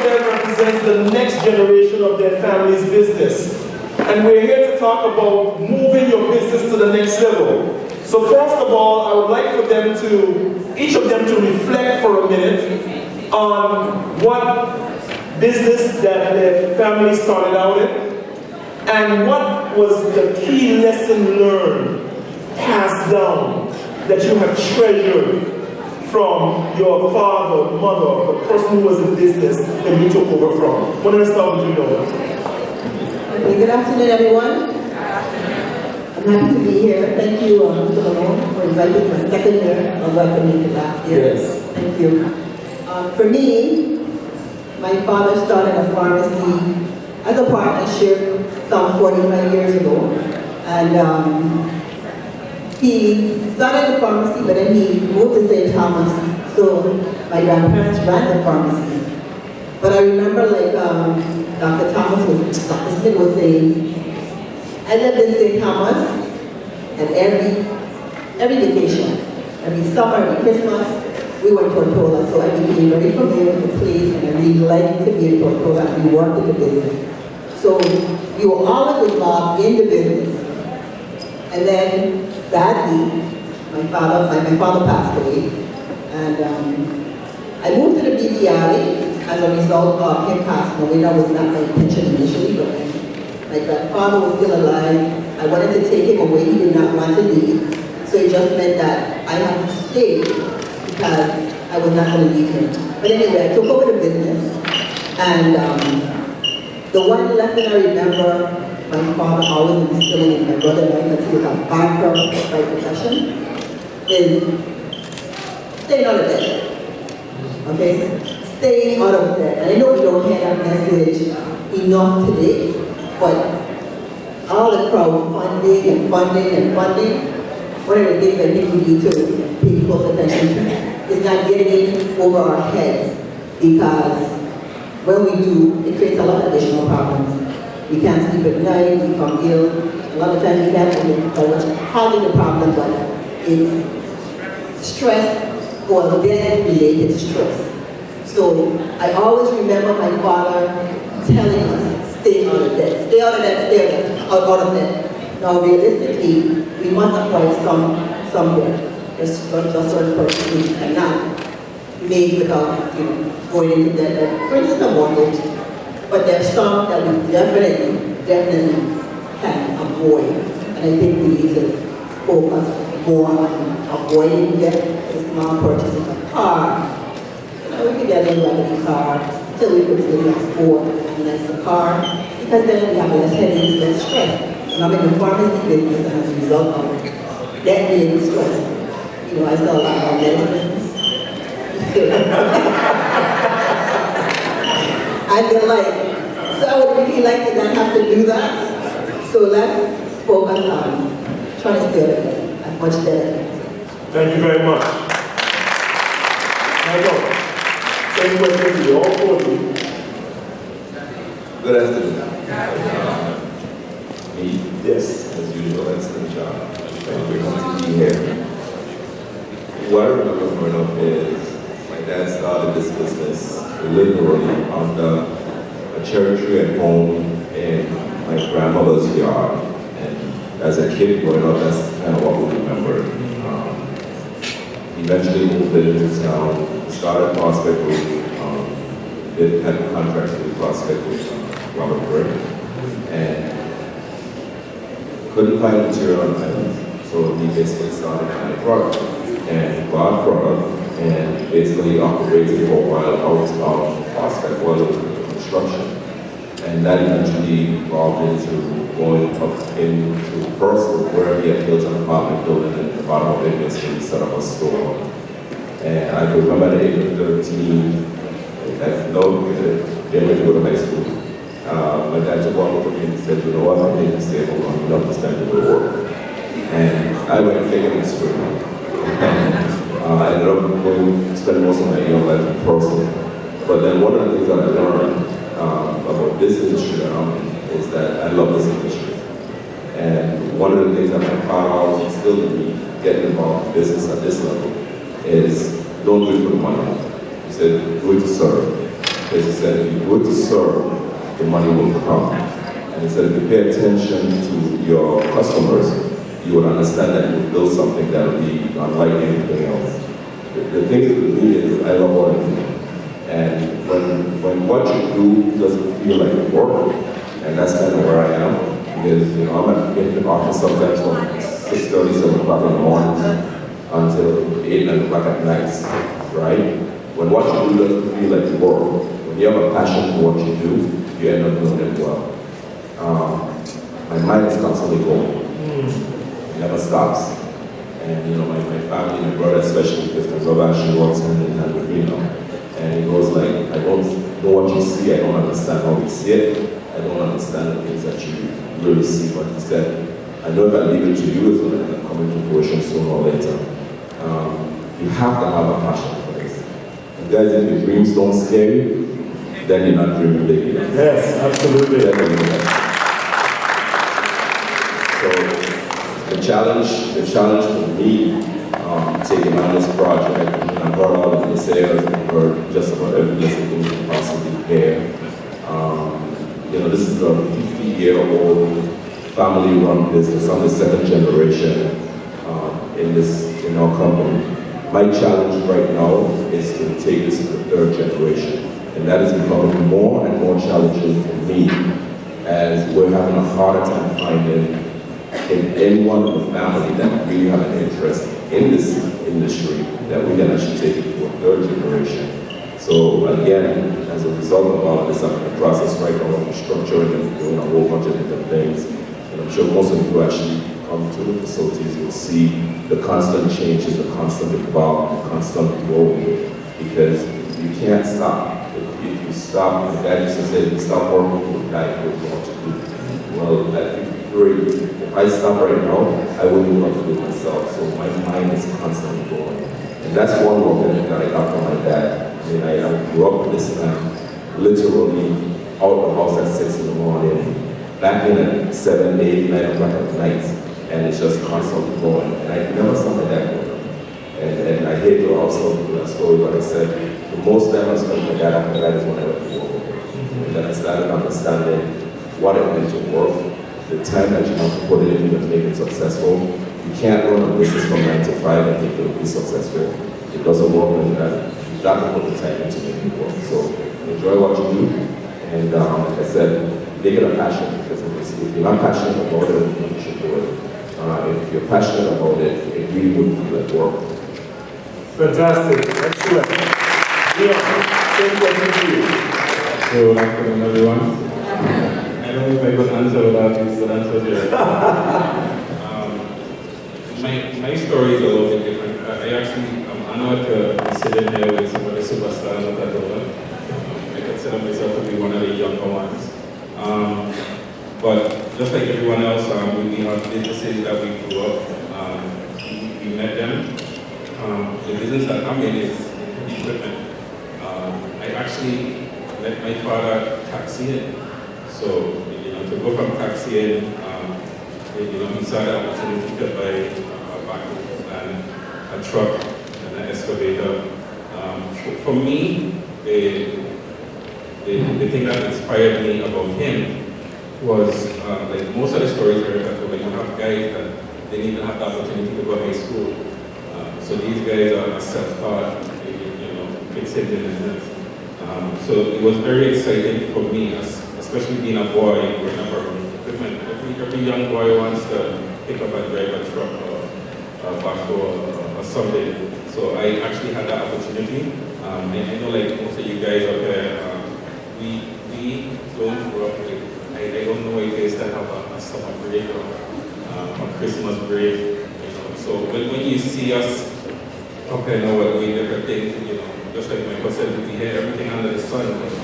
of them represents the next generation of their family's business. And we're here to talk about moving your business to the next level. So first of all, I would like for them to, each of them to reflect for a minute on what business that their family started out in, and what was the key lesson learned, passed down, that you have treasured from your father, mother, the person who was in business that you took over from. When I start with you, Noah. Okay, good afternoon, everyone. I'm happy to be here. Thank you, Mr. Lamont, for inviting me my second year of welcoming me last year. Yes. Thank you. For me, my father started a pharmacy as a partnership some 45 years ago. And he started the pharmacy, but then he moved to St. Thomas. So my grandparents ran the pharmacy. But I remember, like Dr. Smith was saying, I lived in St. Thomas, and every vacation, every summer, every Christmas, we went to Tortola. So I became very familiar with the place, and I really liked to be in Tortola, and we worked in the business. So we were always involved in the business. And then, sadly, my father passed away, and I moved to the BVI as a result of him passing away. That was not my intention initially, but my grandfather was still alive. I wanted to take him away. He did not want to leave, so it just meant that I had to stay because I was not going to leave him. But anyway, I took over the business, and the one lesson I remember my father always instilling in my brother and I, because he was a banker by profession, is staying out of debt. Okay? Staying out of debt. And I know we don't hear that message enough today, but all the crowdfunding and funding, one of the things I think we need to pay close attention to is not getting over our heads, because when we do, it creates a lot of additional problems. We can't sleep at night, we become ill. A lot of times we can't even know what's causing the problem, but it's stress or debt-related stress. So I always remember my father telling us, stay out of debt, stay out of debt, stay out of debt. Now realistically, we must acquire some debt. There's a certain person who cannot make without going into debt. For instance, a mortgage. But there's some that we definitely can avoid. And I think we need to focus more on avoiding debt, the small purchases of a car. We could get a luxury car till we could really afford a nicer car, because then we have less headaches, less stress. And I'm in the pharmacy business, and as a result of debt-related stress, I sell a lot of medicines. And they're like, so I would really like to not have to do that. So let's focus on trying to stay out of debt as much debt. Thank you very much. Michael, same question to you, all four of you. Good afternoon. Me, Yes. as usual, excellent job. Thank you for being here. What I remember growing up is my dad started this business literally under a cherry tree at home in my grandmother's yard. And as a kid growing up, that's kind of what we remember. Eventually moved into town, started Prospect Road, did have contracts with Prospect with Robert Brick, and couldn't find material on island. So he basically started buying product, and bought product, and basically operated for a while out of Prospect while it was under construction. And that eventually evolved into going up into Brooklyn, where he had built an apartment building, and at the bottom of it basically set up a store. And I could remember at the age of 13, I didn't really go to high school. My dad took one look at me and said, you know what, I need to stay home long enough to stand to work. And I went thinking it straight. And I ended up spending most of my young life in Brooklyn. But then one of the things that I learned about this industry that I'm in is that I love this industry. And one of the things that my father always instilled in me, getting involved in business at this level, is don't do it for the money. He said, do it to serve. Because he said, if you go to serve, the money will come. And he said, if you pay attention to your customers, you will understand that you will build something that will be unlike anything else. The thing is with me is I love what I do. And when what you do doesn't feel like work, and that's kind of where I am, because I'm in the office sometimes from 6:30, 7 o'clock in the morning until 8, 9 o'clock at night, right? When what you do doesn't feel like work, when you have a passion for what you do, you end up doing it well. My mind is constantly going. It never stops. And my family, my brother especially, because my brother actually works hand in hand with me now. And he goes like, I don't know what you see, I don't understand how you see it, I don't understand the things that you really see. But he said, I know if I leave it to you, it's going to come into fruition sooner or later. You have to have a passion for this. And guys, if your dreams don't scare you, then you're not dreaming big enough. Yes, absolutely. So the challenge for me taking on this project, I brought all of the sales and heard just about every little thing you can possibly hear. This is a 50-year-old family-run business. I'm the second generation in our company. My challenge right now is to take this to the third generation. And that is becoming more and more challenging for me as we're having a harder time finding in anyone in the family that really have an interest in this industry that we can actually take it to a third generation. So again, as a result of all of this, I'm in the process right now of restructuring and doing a whole bunch of different things. And I'm sure most of you actually come to the facilities, you'll see the constant changes, the constant evolvement, the constant growth, because you can't stop. If you stop, the guy used to say, if you stop working, you'll die, you know what to do. Well, at 53, if I stop right now, I wouldn't know what to do myself. So my mind is constantly going. And that's one more thing that I got from my dad. I grew up with this man, literally out of the house at 6 in the morning, back in at 7, 8, 9 o'clock at night, and it's just constantly going. And I never saw my dad go. And I hate to also do that story, but I said, the most time I spent with my dad after that is when I went to work. And then I started understanding what it meant to work, the time that you have to put in to make it successful. You can't run a business from 9 to 5 and think it'll be successful. It doesn't work like that. You've got to put the time into making it work. So enjoy what you do. And like I said, make it a passion, because if you're not passionate about it, you should do it. If you're passionate about it, it really wouldn't feel like work. Fantastic. Excellent. Leon, thank you. So, good afternoon, everyone. I don't know if I could answer without these answers here. My story is a little bit different. I'm honored to be sitting here with some of the superstars of that world. I consider myself to be one of the younger ones. But just like everyone else, we have businesses that we grew up. We met them. The business that I'm in is equipment. I actually met my father taxiing. So, to go from taxiing, he saw the opportunity to buy a backhoe and a truck and an excavator. For me, the thing that inspired me about him was like most of the stories I heard, when you have guys that didn't even have the opportunity to go to high school. So these guys are self-taught, fixing businesses. So it was very exciting for me, especially being a boy growing up around equipment. Every young boy wants to pick up and drive a truck or a backhoe or something. So I actually had that opportunity. And I know like most of you guys out there, we don't grow up with, I don't know if they still have a summer break or a Christmas break. So when you see us up here now, we're doing different things, just like Michael said, we hear everything under the sun, but you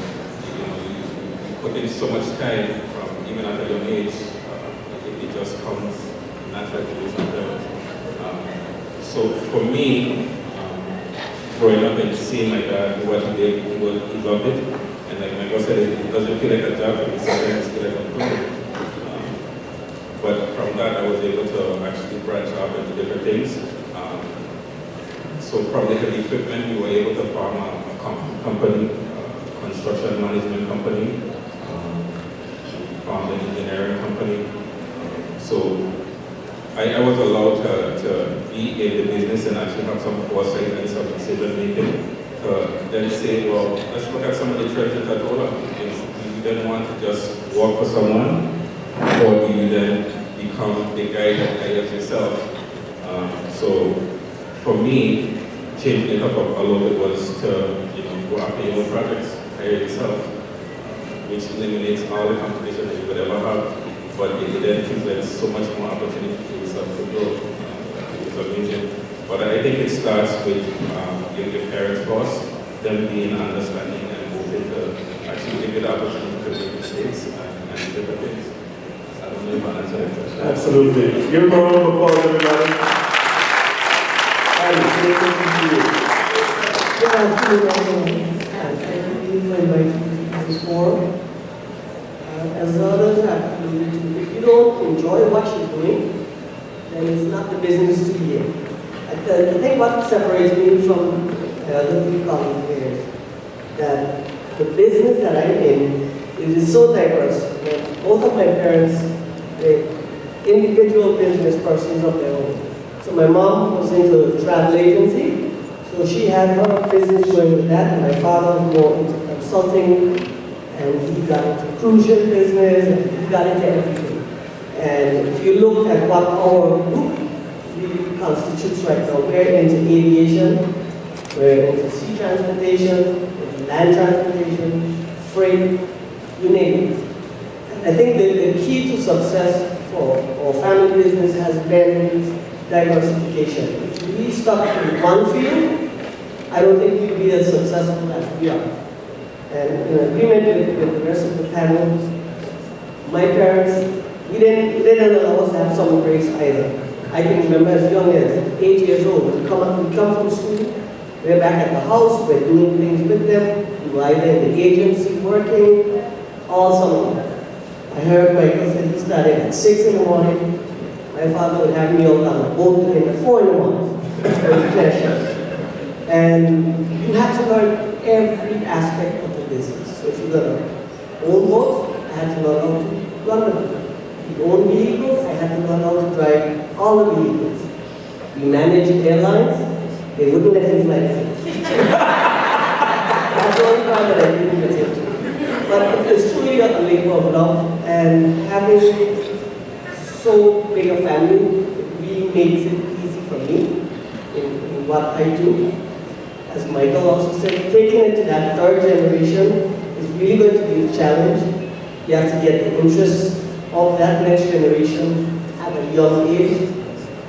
put in so much time from even at a young age, it just comes naturally to do something. So for me, growing up and seeing my dad do what he did, he loved it. And like Michael said, it doesn't feel like a job, but it sometimes feels like a career. But from that, I was able to actually branch out into different things. So from the heavy equipment, we were able to form a company construction management company, found an engineering company. So I was allowed to be in the business and actually have some foresight and some decision making. Then say, well, let's look at some of the trends that I told them. Do you then want to just work for someone, or do you then become the guy that hires yourself? So for me, changing it up a little bit was to go after your own projects, hire yourself, which eliminates all the competition that you would ever have. But it then presents so much more opportunity for yourself to grow. It's amazing. But I think it starts with your parents first, them being understanding and moving to actually give you the opportunity to make mistakes and different things. I don't know if I answered that question. Absolutely. Give a round of applause, everybody. That is great to you. Good afternoon, thank you for inviting me to this forum. As others have alluded to, if you don't enjoy what you're doing, then it's not the business to be in. I think what separates me from the other three colleagues here is that the business that I'm in is so diverse. Both of my parents, they're individual business persons of their own. So my mom was into travel agency, so she had her business going with that, and my father was more into consulting, and he got into cruise ship business, and he got into everything. And if you look at what our group really constitutes right now, we're into aviation, we're into sea transportation, into land transportation, freight, you name it. I think the key to success for our family business has been diversification. If we stuck in one field, I don't think we'd be as successful as we are. And in agreement with the rest of the panel, my parents, we didn't allow us to have summer breaks either. I can remember as young as 8 years old, we come from school, we're back at the house, we're doing things with them, we were either in the agency working, all summer. I heard my cousin, he started at 6 in the morning. My father would have me out on a boat at 4 in the morning. And you have to learn every aspect of the business. So if you're going to own boats, I had to learn how to run them. If you own vehicles, I had to learn how to drive all the vehicles. We managed airlines, they wouldn't let me fly them. That's the only part that I didn't get into. But it's truly a labor of love, and having so big a family really makes it easy for me in what I do. As Michael also said, taking it to that third generation is really going to be a challenge. You have to get the interest of that next generation at a young age.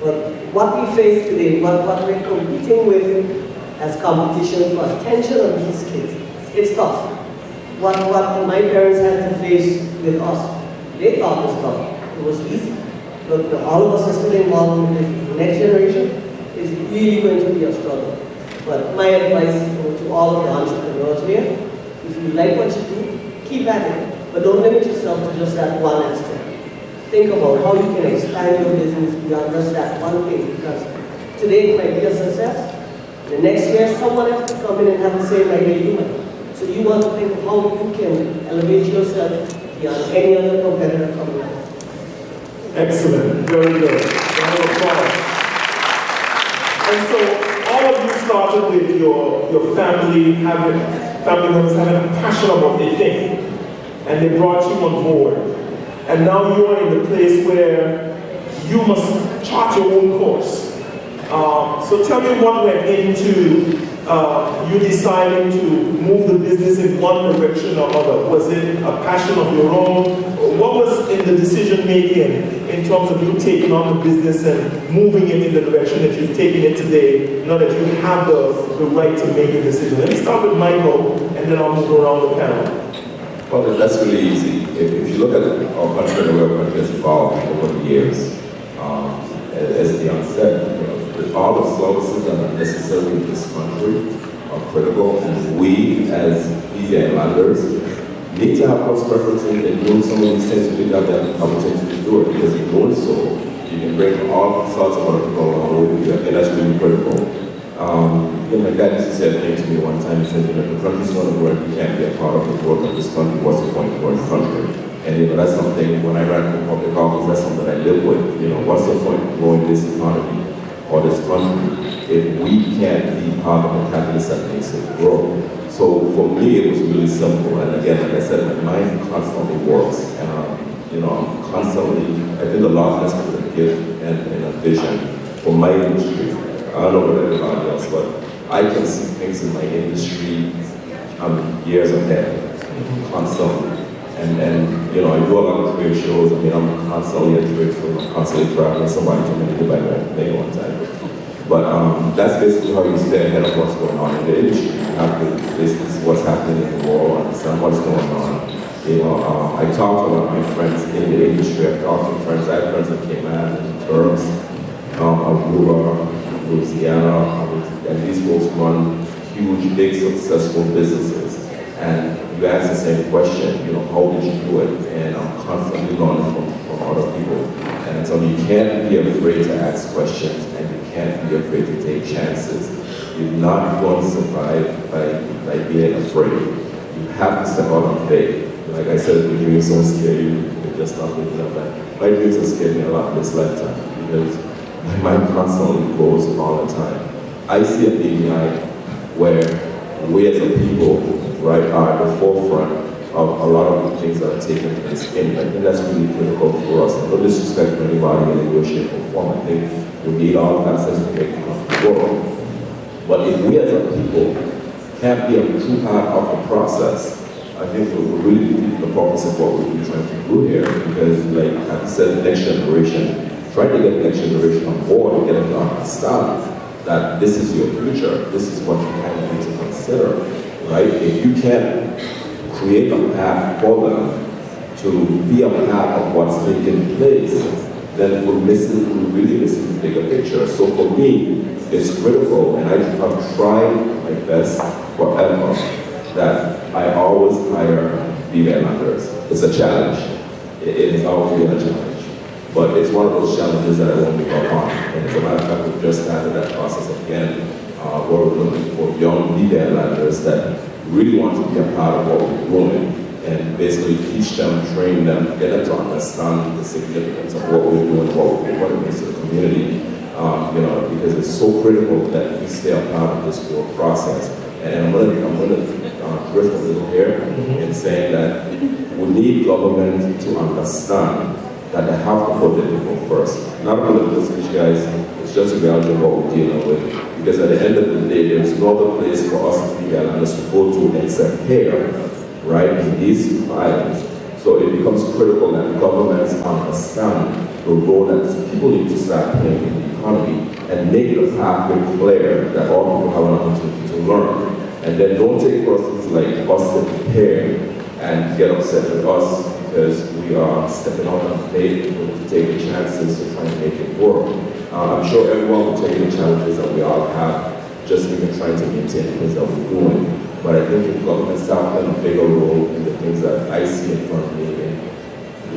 But what we face today, what we're competing with as competition for attention of these kids, it's tough. What my parents had to face with us, they thought was tough. It was easy. But all of us are still involved with this. The next generation is really going to be a struggle. But my advice to all of the entrepreneurs here, if you like what you do, keep at it. But don't limit yourself to just that one aspect. Think about how you can expand your business beyond just that one thing. Because today it might be a success. The next year, someone else will come in and have the same idea you might. So you want to think of how you can elevate yourself beyond any other competitor coming up. Excellent. Very good. Round of applause. And so all of you started with your family members having a passion about what they think. And they brought you on board. And now you are in the place where you must chart your own course. So tell me what went into you deciding to move the business in one direction or other. Was it a passion of your own? What was in the decision making in terms of you taking on the business and moving it in the direction that you've taken it today, now that you have the right to make a decision? Let me start with Michael, and then I'll move around the panel. Well, that's really easy. If you look at our country and where our country has evolved over the years, as Dion said, all the services that are necessary in this country are critical, and we as media and landers need to have those preferences in doing some of these things. We got that opportunity to do it, because in doing so, you can bring all sorts of other people along with you, and that's really critical. My dad used to say a thing to me one time. He said, if the country's going to work, you can't be a part of the work of this country. What's the point of going to the country? And that's something, when I ran for public office, that's something I live with. What's the point of growing this economy or this country if we can't be part of the catalyst that makes it grow? So for me, it was really simple. And again, like I said, my mind constantly works. And I'm constantly, I did a lot less with a gift and a vision for my industry. I don't know about everybody else, but I can see things in my industry years ahead, constantly. And I do a lot of trade shows. I'm constantly at trade shows. I'm constantly traveling. Somebody told me to go back that thing one time. But that's basically how you stay ahead of what's going on in the industry. You have to basically see what's happening in the world, understand what's going on. I talk to a lot of my friends in the industry. I talk to friends. I have friends that came out in Turks, Aruba, Louisiana, and these folks run huge, big, successful businesses. And you ask the same question, how did you do it? And I'm constantly learning from other people. And so you can't be afraid to ask questions, and you can't be afraid to take chances. You're not going to survive by being afraid. You have to step out on faith. Like I said, your dreams don't scare you, you're just not thinking of that. My dreams have scared me a lot this lifetime because my mind constantly goes all the time. I see a BBI where we as a people, right, are at the forefront of a lot of the things that are taking place in it. I think that's really critical for us. No disrespect to anybody in any way, shape, or form. I think we need all facets to make the world. But if we as a people can't be a true part of the process, I think we're really defeating the purpose of what we're trying to do here. Because, like I said, the next generation, try to get the next generation on board and get them to understand that this is your future. This is what you kind of need to consider, right? If you can't create a path for them to be a part of what's taking place, then we're really missing the bigger picture. So for me, it's critical, and I've tried my best forever that I always hire female members. It's a challenge. It has always been a challenge. But it's one of those challenges that I won't give up on. And as a matter of fact, we've just started that process again, where we're looking for young female members that really want to be a part of what we're doing, and basically teach them, train them, get them to understand the significance of what we're doing, what it means to the community. Because it's so critical that we stay a part of this growth process. And I'm going to drift a little here in saying that we need government to understand that they have to put the people first. Not a political speech, guys. It's just a reality of what we're dealing with. Because at the end of the day, there's no other place for us to be unless we go to except here, right, in these islands. So it becomes critical that governments understand the role that people need to start playing in the economy and make the pathway clear that all people have an opportunity to learn. And then don't take persons like us to prepare and get upset with us because we are stepping out on faith to take chances to try and make it work. I'm sure everyone will take the challenges that we all have, just even trying to maintain things that we're doing. But I think if government start playing a bigger role in the things that I see in front of me,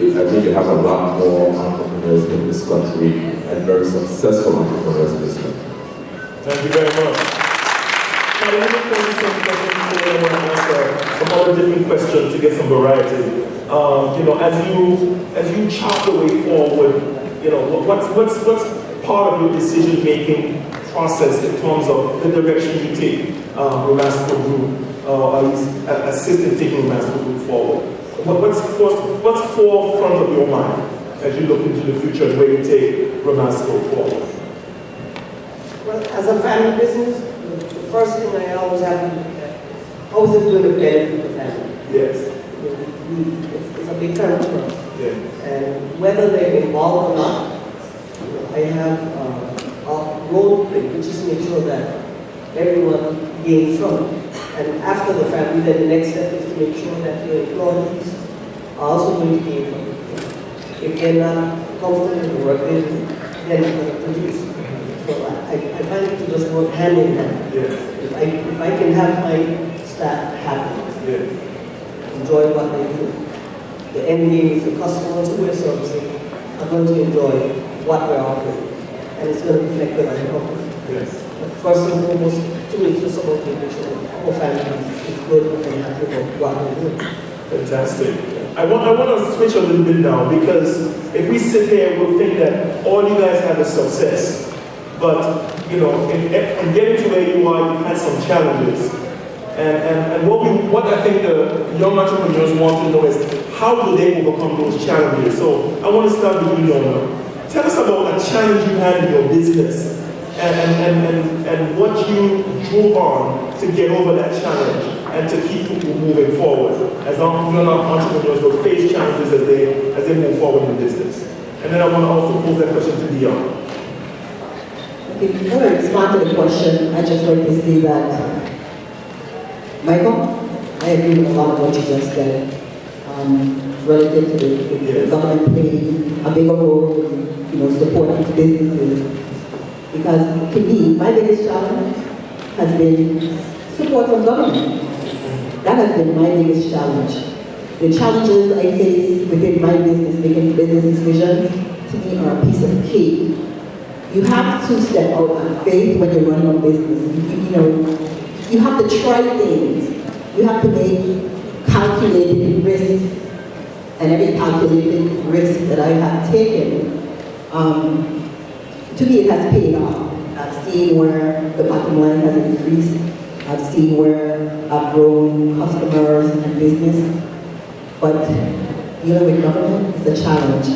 I think you have a lot more entrepreneurs in this country and very successful entrepreneurs in this country. Thank you very much. Now, let me tell you some questions today. I want to answer some other different questions to get some variety. As you chart the way forward, what's part of your decision-making process in terms of the direction you take Ramasco Group, or at least assist in taking Ramasco Group forward? What's forefront of your mind as you look into the future and where you take Ramasco forward? Well, as a family business, the first thing I always have to look at, how is it going to benefit the family? Yes. It's a big family for us. Yeah. And whether they're involved or not, I have a role to play, which is to make sure that everyone gains from it. And after the family, then the next step is to make sure that the employees are also going to gain from it. If they're not comfortable in the work, they're not going to produce. So I find it to just work hand in hand. Yes. If I can have my staff happy, Yes. enjoy what they do, the end game is the customers who we're servicing are going to enjoy what we're offering, and it's going to reflect good on the company. Yes. But first and foremost, to make use about making sure our family is good and happy about what we're doing. Fantastic. I want to switch a little bit now, because if we sit here, we'll think that all you guys have is success. But, you know, in getting to where you are, you've had some challenges. And what I think the young entrepreneurs want to know is, how do they overcome those challenges? So I want to start with you, Yona. Tell us about a challenge you had in your business and what you drew on to get over that challenge and to keep people moving forward. As young entrepreneurs will face challenges as they move forward in business. And then I want to also pose that question to Dion. Okay, before I respond to the question, I just like to say that, Michael, I agree with a lot of what you just said, relative to the government playing a bigger role in, supporting businesses. Because to me, my biggest challenge has been support from government. That has been my biggest challenge. The challenges I face within my business, making business decisions, to me are a piece of cake. You have to step out on faith when you're running a business. You have to try things. You have to make calculated risks. And every calculated risk that I have taken, to me it has paid off. I've seen where the bottom line has increased. I've seen where I've grown customers and business. But with government, it's a challenge.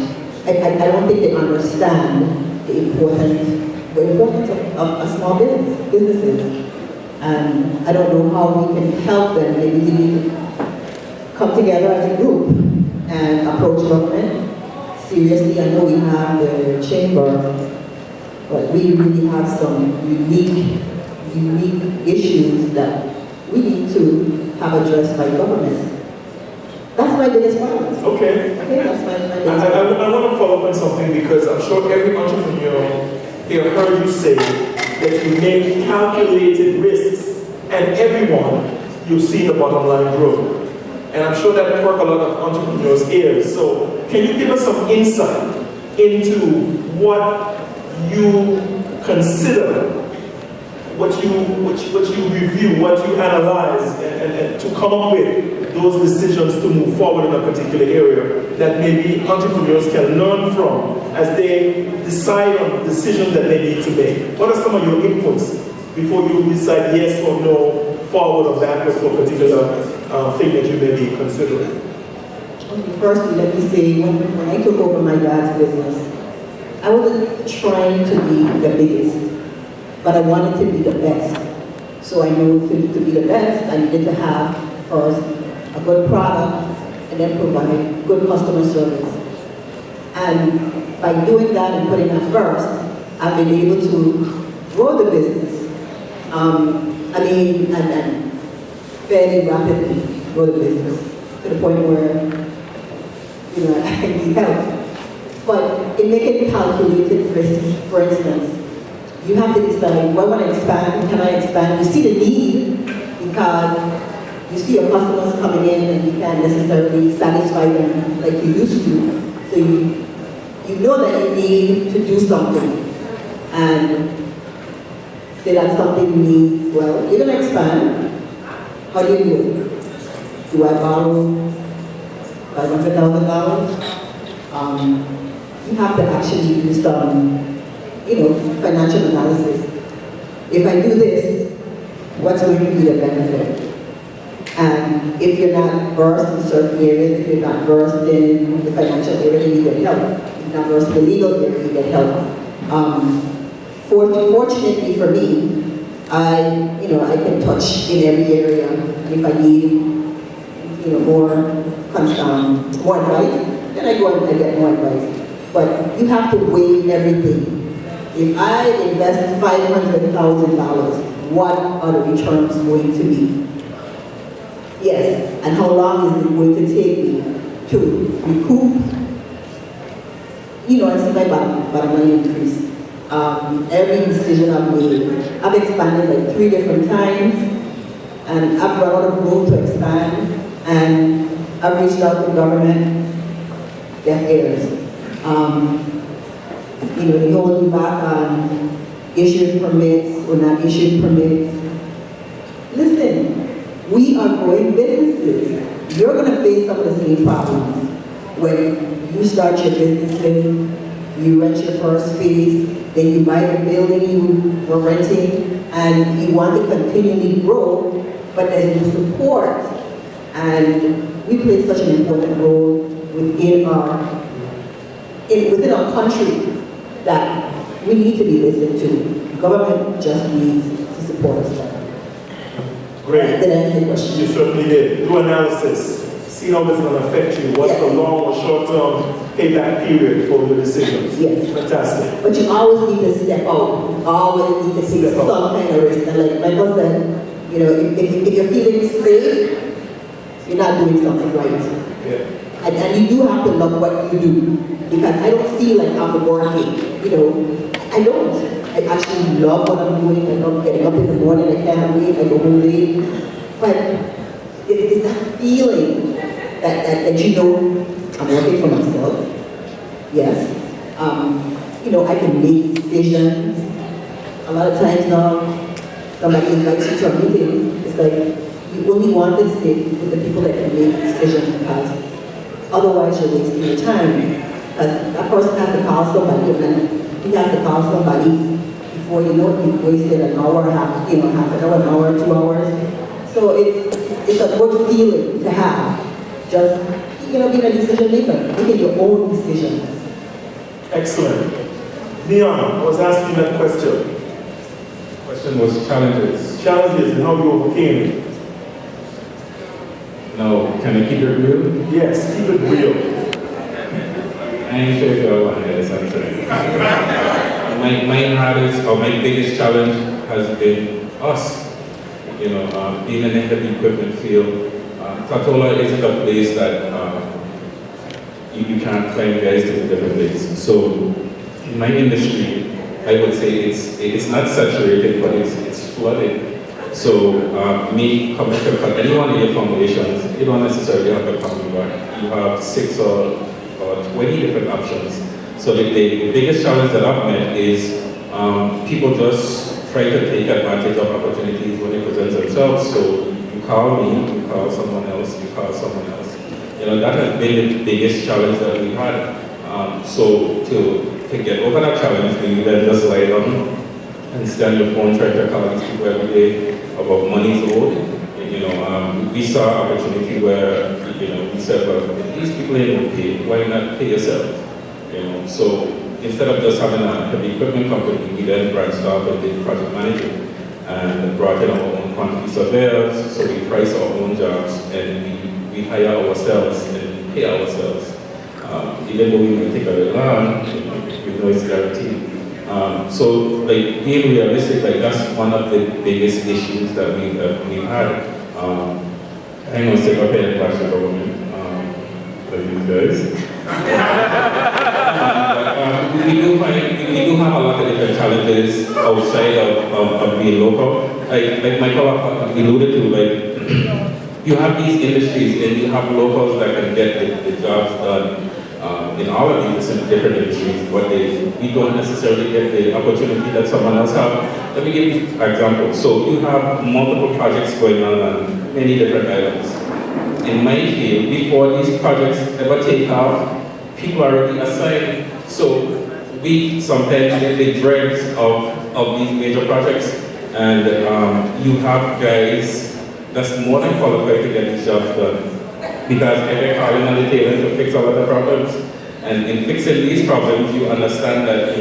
I don't think they understand the importance of a small businesses. And I don't know how we can help them. Maybe we need to come together as a group and approach government. Seriously, I know we have the chamber, but we really have some unique issues that we need to have addressed by government. That's my biggest problem. Okay. That's my biggest I want to follow up on something, because I'm sure every entrepreneur here heard you say that you make calculated risks, and everyone, you see the bottom line grow. And I'm sure that perked a lot of entrepreneurs' ears. So can you give us some insight into what you consider, what you review, what you analyze, and to come up with those decisions to move forward in a particular area that maybe entrepreneurs can learn from as they decide on decisions that they need to make? What are some of your inputs before you decide yes or no, forward or backward for a particular thing that you may be considering? Okay, firstly, let me say, when I took over my dad's business, I wasn't trying to be the biggest, but I wanted to be the best. So I knew to be the best, I needed to have first a good product and then provide good customer service. And by doing that and putting that first, I've been able to grow the business. And fairly rapidly grow the business to the point where, I need help. But in making calculated risks, for instance, you have to decide, well, when I expand, can I expand? You see the need because you see your customers coming in and you can't necessarily satisfy them like you used to. So you know that you need to do something. And say that something needs, well, you're going to expand. How do you do it? Do I borrow $500,000? You have to actually do some, financial analysis. If I do this, what's going to be the benefit? And if you're not versed in certain areas, if you're not versed in the financial area, you get help. If you're not versed in the legal area, you get help. Fortunately for me, I can touch in every area. If I need, more advice, then I go and I get more advice. But you have to weigh everything. If I invest $500,000, what are the returns going to be? Yes, and how long is it going to take me to recoup? And see my bottom line increase. Every decision I've made, I've expanded like 3 different times, and I've run out of room to expand, and I've reached out to government, deaf ears. They hold me back on issuing permits, we're not issuing permits. Listen, we are growing businesses. You're going to face some of the same problems when you start your business, you rent your first space, then you buy the building you were renting, and you want to continually grow, but there's no support. And we play such an important role within our country that we need to be listened to. Government just needs to support us better. Great. Did I answer your question? You certainly did. Do analysis. See how this is going to affect you. What's the long or short-term payback period for your decisions? Yes. Fantastic. But you always need to step out. You always need to take some kind of risk. And like Michael said, you know, if you're feeling safe, you're not doing something right. Yeah. And you do have to love what you do. Because I don't feel like I'm working. You know, I don't. I actually love what I'm doing. I love getting up in the morning. I can't wait. I go home late. But it's that feeling that you know, I'm working for myself. Yes. You know, I can make decisions. A lot of times now, somebody invites you to a meeting, it's like, you only want to sit with the people that can make decisions, because otherwise you're wasting your time. Because that person has to call somebody, and then he has to call somebody before you know it, you've wasted an hour, half an hour, 2 hours. So it's a good feeling to have. Just, being a decision maker, making your own decisions. Excellent. Leon, I was asking that question. Question was challenges. Challenges and how you overcame it. No, can I keep it real? Yes, keep it real. I ain't sure if y'all want to hear this answer. My hardest or my biggest challenge has been us. Being in the heavy equipment field. Tatola isn't a place that you can't find guys to the different places. So in my industry, I would say it's not saturated, but it's flooded. So me coming to anyone in your foundations, you don't necessarily have to come back. You have 6 or 20 different options. So the biggest challenge that I've met is people just try to take advantage of opportunities when they present themselves. So you call me, you call someone else, you call someone else. That has been the biggest challenge that we had. So to get over that challenge, we then just lie down and stand your phone, try to call these people every day about money's owed. We saw an opportunity where, we said, well, if these people ain't gonna pay, why not pay yourself? So instead of just having a heavy equipment company, we then branched off and did project management and brought in our own quantity surveyors, so we price our own jobs and we hire ourselves and pay ourselves. Even though we might take a little on, we know it's guaranteed. So being realistic, that's one of the biggest issues that we've had. I'm going to stick up here and bash the government, these guys. We do have a lot of different challenges outside of being local. Like Michael alluded to, you have these industries and you have locals that can get the jobs done in all of these different industries, but we don't necessarily get the opportunity that someone else has. Let me give you an example. So you have multiple projects going on many different islands. In my field, before these projects ever take off, people are already assigned. So we sometimes get the dregs of these major projects, and you have guys that's more than qualified to get these jobs done. Because they're calling on the tail end to fix all of the problems. And in fixing these problems, you understand that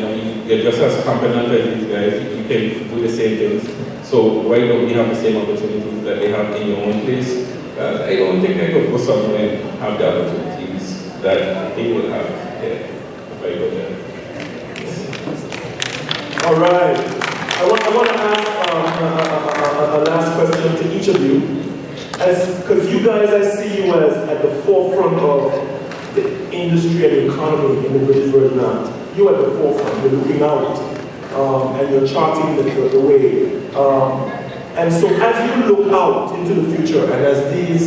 you're just as competent as these guys. You can do the same things. So why don't we have the same opportunities that they have in your own place? I don't think I could go somewhere and have the opportunities that they would have if I go there. All right. I want to ask a last question to each of you. Because you guys, I see you as at the forefront of the industry and the economy in the British Virgin Islands. You're at the forefront, you're looking out, and you're charting the way. And so as you look out into the future, and as these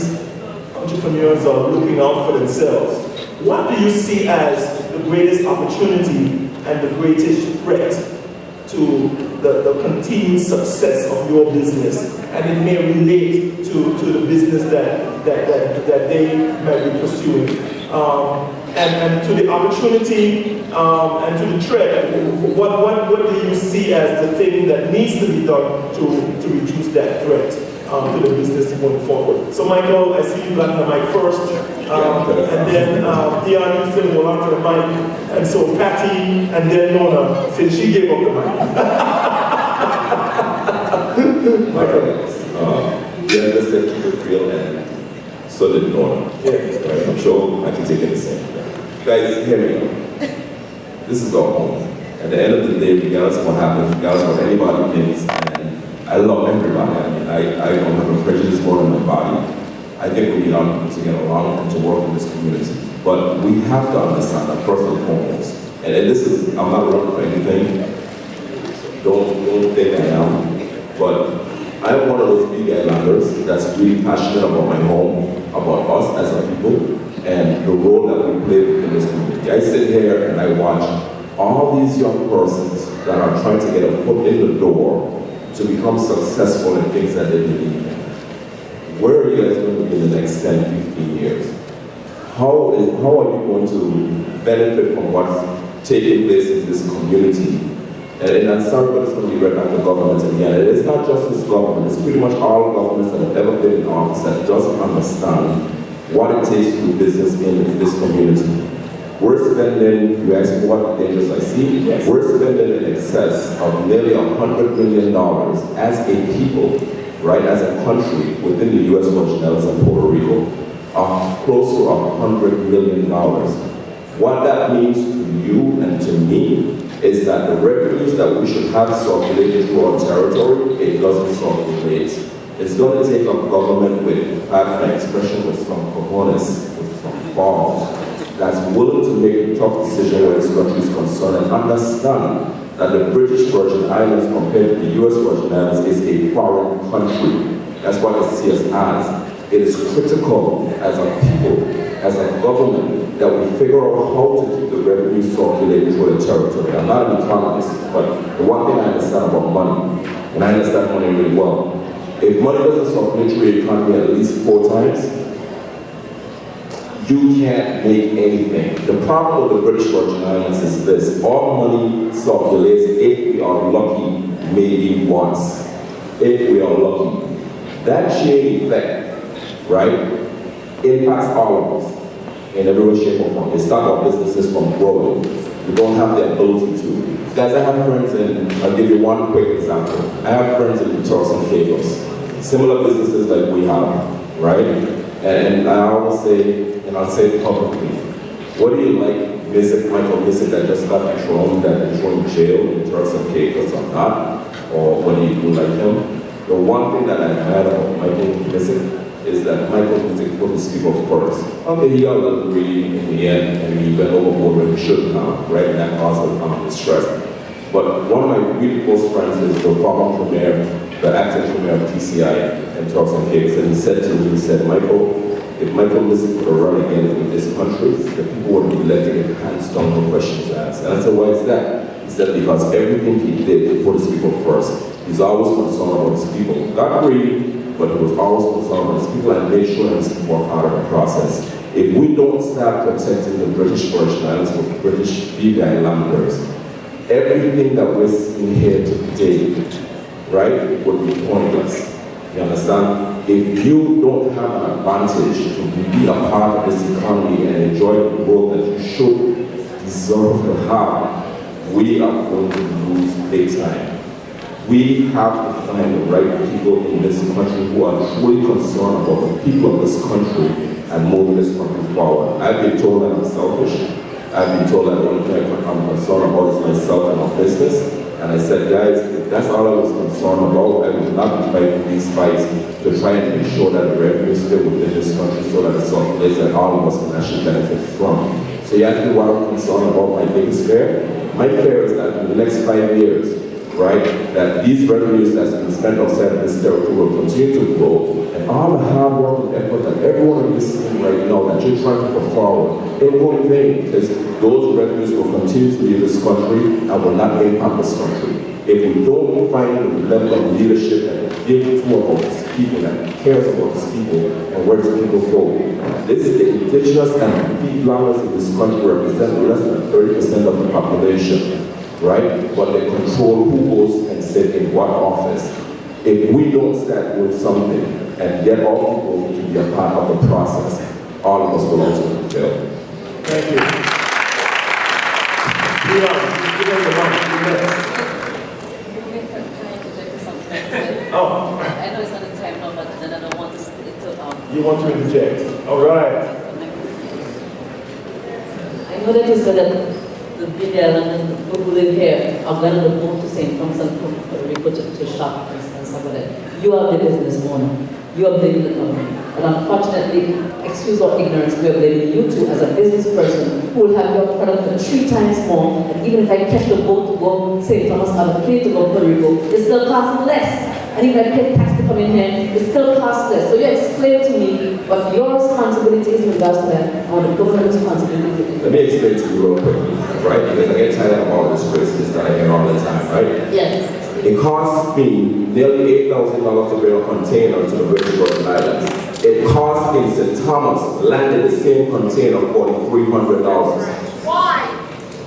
entrepreneurs are looking out for themselves, what do you see as the greatest opportunity and the greatest threat to the continued success of your business, and it may relate to the business that they might be pursuing. And to the opportunity and to the threat, what do you see as the thing that needs to be done to reduce that threat to the business going forward? So Michael, I see you got the mic first, and then Dion, you said hold on to the mic, and so Patty, and then Nona, since she gave up the mic. Michael, yeah, just said keep it real, and so did Nona. Yeah. Right? I'm sure I can take it the same. Guys, hear me out. This is our home. At the end of the day, regardless of what happens, regardless of what anybody thinks, and I love everybody. I mean, I don't have a prejudice more in my body. I think we need our people to get along and to work in this community. But we have to understand that first and foremost, and this is, I'm not running for anything, don't think I am, but I'm one of those big islanders that's really passionate about my home, about us as a people, and the role that we play in this community. I sit here and I watch all these young persons that are trying to get a foot in the door to become successful in things that they believe in. Where are you guys going to be in the next 10, 15 years? How are you going to benefit from what's taking place in this community? And I'm sorry, but it's going to be right back to government again. And it's not just this government, it's pretty much all governments that have ever been in office that doesn't understand what it takes to do business in this community. We're spending, you ask me what dangers I see, yes. We're spending in excess of nearly $100 million as a people, right, as a country within the U.S. Virgin Islands and Puerto Rico, close to $100 million. What that means to you and to me is that the revenues that we should have circulated through our territory, it doesn't circulate. It's going to take a government with, an expression with some cojones, with some balls, that's willing to make a tough decision where this country is concerned and understand that the British Virgin Islands compared to the U.S. Virgin Islands is a foreign country. That's what they see us as. It is critical as a people, as a government, that we figure out how to keep the revenue circulating through the territory. I'm not an economist, but the one thing I understand about money, and I understand money really well, if money doesn't circulate through the economy at least 4 times, you can't make anything. The problem with the British Virgin Islands is this: all money circulates if we are lucky, maybe once. If we are lucky. That chain effect, right, impacts all of us in every way, shape, or form. It stops our businesses from growing. We don't have the ability to. Guys, I have friends in, I'll give you one quick example. I have friends in Turks and Caicos, similar businesses like we have, right? And I always say, and I'll say it publicly, what do you like Michael Missick that just got thrown in jail in Turks and Caicos or not? Or what do you do like him? The one thing that I admire about Michael Missick is that Michael Missick put his people first. Okay, he got a little greedy in the end, and he went overboard where he shouldn't have, right? And that caused him distress. But one of my really close friends is the former premier, the acting premier of TCI in Turks and Caicos, and he said to me, he said, Michael, if Michael Missick could run again in this country, the people would be letting him hands down, no questions asked. And I said, why is that? He said, because everything he did, he put his people first. He's always concerned about his people. Not greedy, but he was always concerned about his people and made sure that his people were part of the process. If we don't start protecting the British Virgin Islands with British Big Islanders, everything that we're seeing here today, right, would be pointless. You understand? If you don't have an advantage to be a part of this economy and enjoy the growth that you should deserve to have, we are going to lose big time. We have to find the right people in this country who are truly concerned about the people of this country and moving this country forward. I've been told that I'm selfish. I've been told that the only thing I'm concerned about is myself and my business. And I said, guys, if that's all I was concerned about, I would not be fighting these fights to try and make sure that the revenue is still within this country so that it's someplace that all of us can actually benefit from. So you ask me what I'm concerned about, my biggest fear? My fear is that in the next 5 years, right, that these revenues that's been spent outside of this territory will continue to grow, and all the hard work and effort that everyone in this room right now that you're trying to put forward, it will go in vain, because those revenues will continue to leave this country and will not impact this country. if we don't find the level of leadership and give to about these people that cares about these people and where these people go. This is the indigenous and people in this country represent less than 30% of the population, right? But they control who goes and sit in what office. If we don't start doing something and get all people to be a part of the process, all of us will ultimately fail. Thank you. Oh. I know it's not the time now, but then I don't want to. You want to interject? All right. I know that you said that the big and the people who live here are going to move to St. Thomas and Puerto Rico to shop and stuff like that. You are the business owner. You are blaming the company. And unfortunately, excuse our ignorance, we are blaming you two as a business person who will have your product for 3 times more. And even if I catch the boat to go St. Thomas or the plane to go Puerto Rico, it still costs less. And if I pay tax to come in here, it still costs less. So you explain to me what your responsibility is in regards to that, and what the government's responsibility is. Let me explain to you real quick, right? Because I get tired of all this craziness that I hear all the time, right? Yes. It costs me nearly $8,000 to bring a container to the British Virgin Islands. It costs in St. Thomas, landed the same container for $300. Why?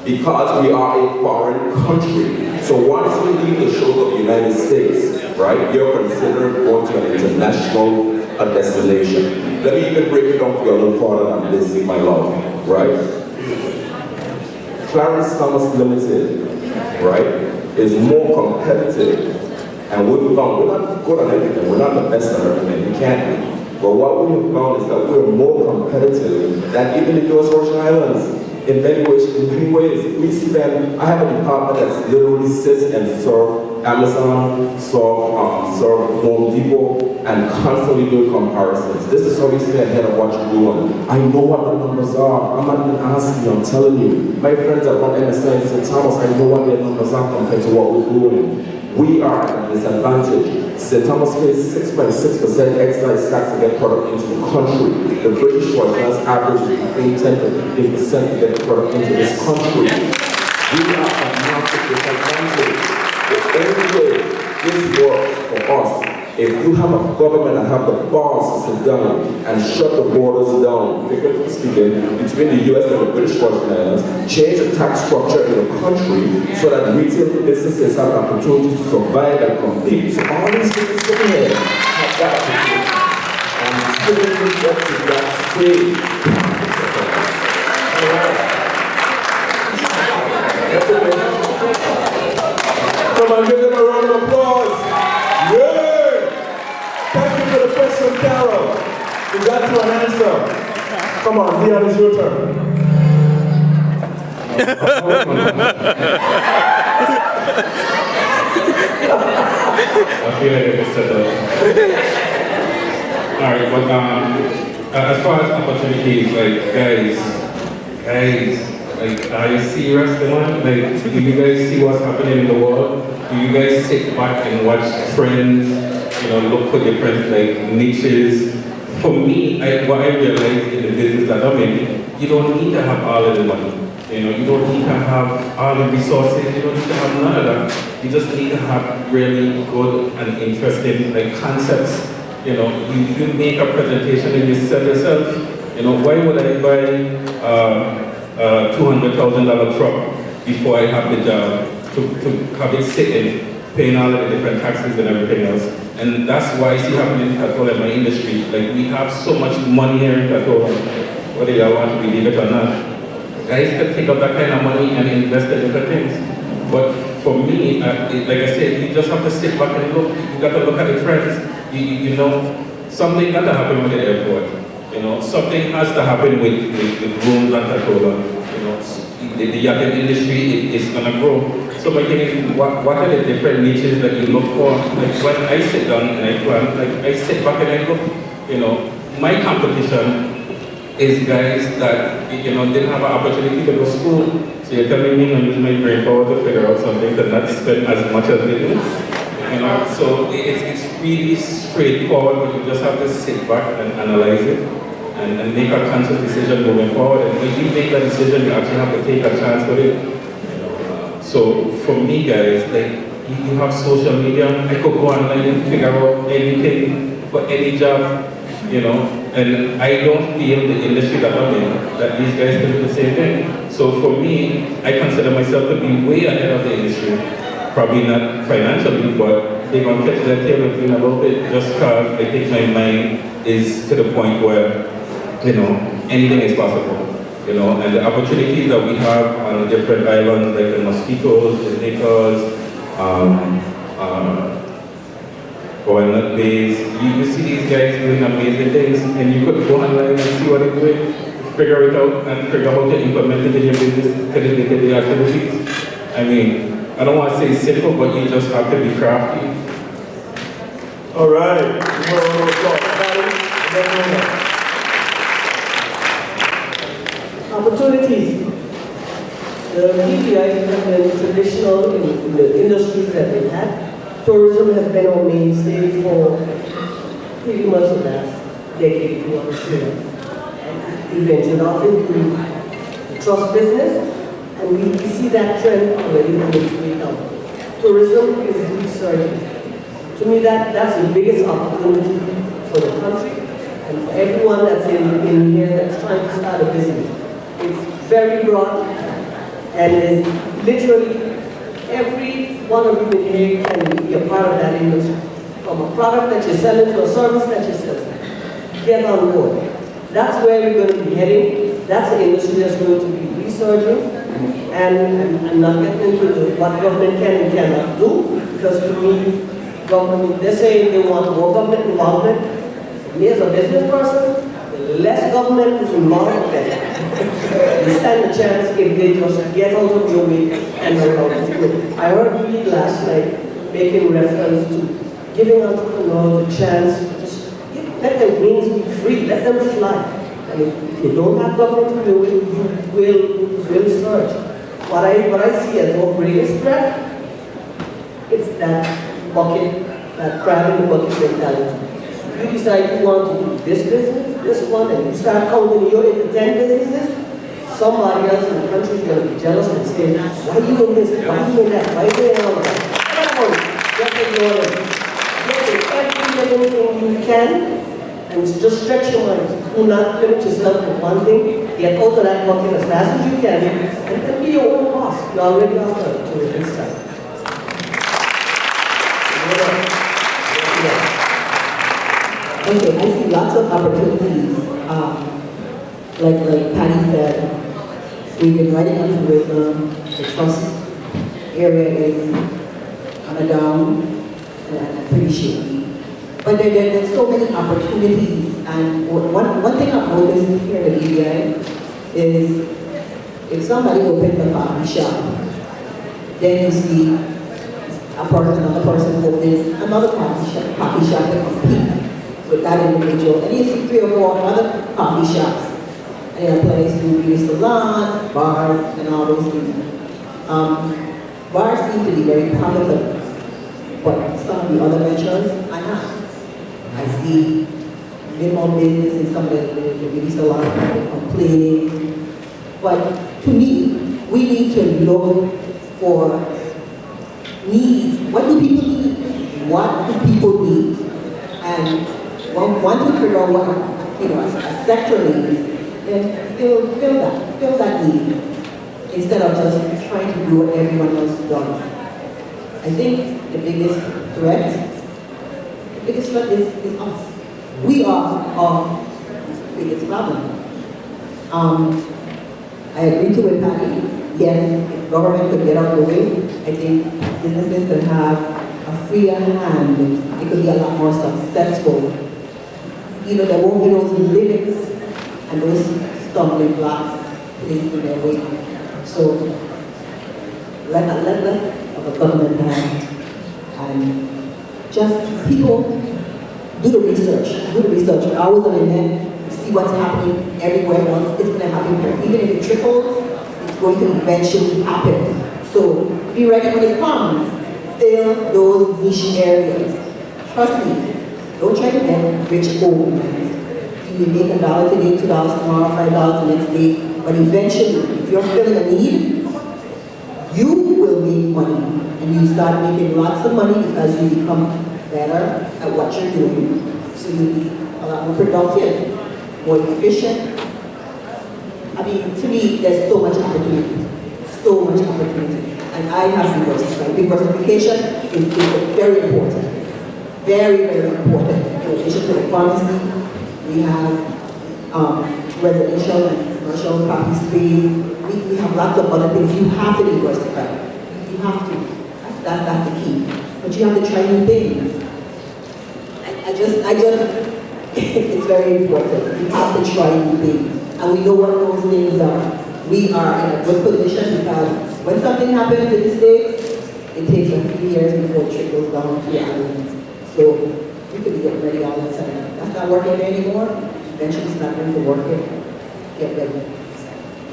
Because we are a foreign country. So once you leave the shores of the United States, right, you're considered going to an international destination. Let me even break it down for you a little further than this, my love, right? Clarence Thomas Limited, right, is more competitive, and we're not good on everything, we're not the best on everything, we can't be. But what we have found is that we're more competitive than even the US Virgin Islands. In many ways, we spend, I have a department that literally sits and serves Amazon, serve Home Depot, and constantly doing comparisons. This is how we stay ahead of what you're doing. I know what the numbers are. I'm not even asking you, I'm telling you. My friends that run MSI in St. Thomas, I know what their numbers are compared to what we're doing. We are at a disadvantage. St. Thomas pays 6.6% excise tax to get product into the country. The British Virgin average between 10 to 15% to get product into this country. We are at massive disadvantage. The only way this works for us, if you have a government that have the balls to sit down and shut the borders down, figuratively speaking, between the US and the British Virgin Islands, change the tax structure in the country so that retail businesses have an opportunity to survive and compete. So all these things sitting here have that opportunity. And still get to that stage. All right. That's okay. Come on, give them a round of applause. Yeah! Thank you for the question, Carol. We got to an answer. Come on, Leon, it's your turn. I feel like I just said that. Alright, but as far as opportunities, like guys, like, are you serious, man? Like, do you guys see what's happening in the world? Do you guys sit back and watch trends? You know, look for different like niches. For me, what I realized in the business that I'm in, you don't need to have all of the money. You know, you don't need to have all the resources. You don't need to have none of that. You just need to have really good and interesting like concepts. You know, you make a presentation and you sell yourself. You know, why would I buy $200,000 truck before I have the job to have it sitting, paying all of the different taxes and everything else? And that's why I see happening in Katola, my industry. Like, we have so much money here in Katola, whether you want to believe it or not. Guys can take up that kind of money and invest in different things. But for me, like I said, you just have to sit back and look. You got to look at the trends. You know, something got to happen with the airport. You know, something has to happen with rooms at Katola. You know, the yachting industry is going to grow. So my thing is, what are the different niches that you look for? Like when I sit down and I plan, like I sit back and I look, you know, my competition is guys that, you know, didn't have an opportunity to go to school. So you're telling me I'm using my brain power to figure out something to not spend as much as they do. You know, so it's really straightforward, but you just have to sit back and analyze it and make a conscious decision moving forward. And when you make that decision, you actually have to take a chance with it. So for me, guys, like you have social media. I could go online and figure out anything for any job, you know. And I don't feel the industry that I'm in, that these guys can do the same thing. So for me, I consider myself to be way ahead of the industry. Probably not financially, but they're going to catch their tail and think about it just because I think my mind is to the point where, you know, anything is possible. You know, and the opportunities that we have on different islands, like the mosquitoes, the knickers, Walnut Bays, you see these guys doing amazing things, and you could go online and see what they're doing, figure it out, and figure out how to implement it in your business to the day-to-day activities. I mean, I don't want to say simple, but you just have to be crafty. All right. Well, Opportunities. The BPI have been traditional in the industries that they had. Tourism has been our mainstay for pretty much the last decade, if you want to say that. And we ventured off into the trust business, and we see that trend already on its way down. Tourism is resurging. To me, that's the biggest opportunity for the country and for everyone that's in here that's trying to start a business. It's very broad, and it's literally every one of you in here can be a part of that industry. From a product that you're selling to a service that you're selling. Get on board. That's where we're going to be heading. That's the industry that's going to be resurging. And I'm not getting into what government can and cannot do, because to me, government, they're saying they want more government involvement. Me as a business person, the less government is involved, the better. You stand a chance if they just get out of your way and allow it. I heard you last night making reference to giving entrepreneurs a chance to just let their wings be free, let them fly. And if you don't have government to do it, you will surge. What I see as our greatest threat, it's that bucket, that crab in the bucket mentality. You decide you want to do this business, this one, and you start counting your into 10 businesses, somebody else in the country is going to be jealous and say, why are you doing this? Why are you doing that? Why are you doing all of that? Just ignore it. Get every little thing you can and just stretch your mind. Do not limit yourself to one thing. Get out of that bucket as fast as you can and then be your own boss. You already have done to this time. Okay, I see lots of opportunities. Like Patty said, we've been writing on tourism. The trust area is on a down, and I'm pretty shaky. But there's so many opportunities, and one thing I've noticed here at the BBI is if somebody opens a coffee shop, then you see another person opening another coffee shop and compete with that individual. And you see 3 or 4 other coffee shops, and it applies to beauty salon, bars, and all those things. Bars seem to be very profitable, but some of the other ventures are not. I see minimal business in some of the beauty salons complaining. But to me, we need to look for needs. What do people need? What do people need? And once we figure out what a sector needs, then fill that need, instead of just trying to do what everyone else does. I think the biggest threat is us. We are our biggest problem. I agree to it, Patty. Yes, if government could get out of the way, I think businesses could have a freer hand. It could be a lot more successful. There won't be those limits and those stumbling blocks placed in their way. So let of a government hand, and just people do the research. I always on the net, see what's happening everywhere else. It's going to happen here. Even if it trickles, it's going to eventually happen. So be ready when it comes. Fill those niche areas. Trust me, don't try to get rich overnight. You may make $1 today, $2 tomorrow, $5 the next day, but eventually, if you're filling a need, you will make money. and you start making lots of money because you become better at what you're doing. So you be a lot more productive, more efficient. I mean, to me, there's so much opportunity. So much opportunity. And I have diversified. Diversification is very important. Very, very important. In addition to the pharmacy, we have residential and commercial property space. We have lots of other things. You have to diversify. You have to. That's the key. But you have to try new things. It's very important. You have to try new things. And we know what those things are. We are in a good position because when something happens in the States, it takes a few years before it trickles down to the islands. So we could be getting ready all the time. That's not working anymore. Eventually it's not going to work it. Get ready.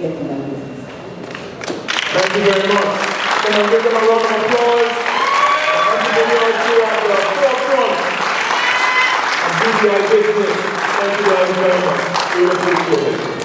Get in that business. Thank you very much. Can I give them a round of applause? Entrepreneurs who are at the forefront of BPI business. Thank you guys very much. We appreciate it.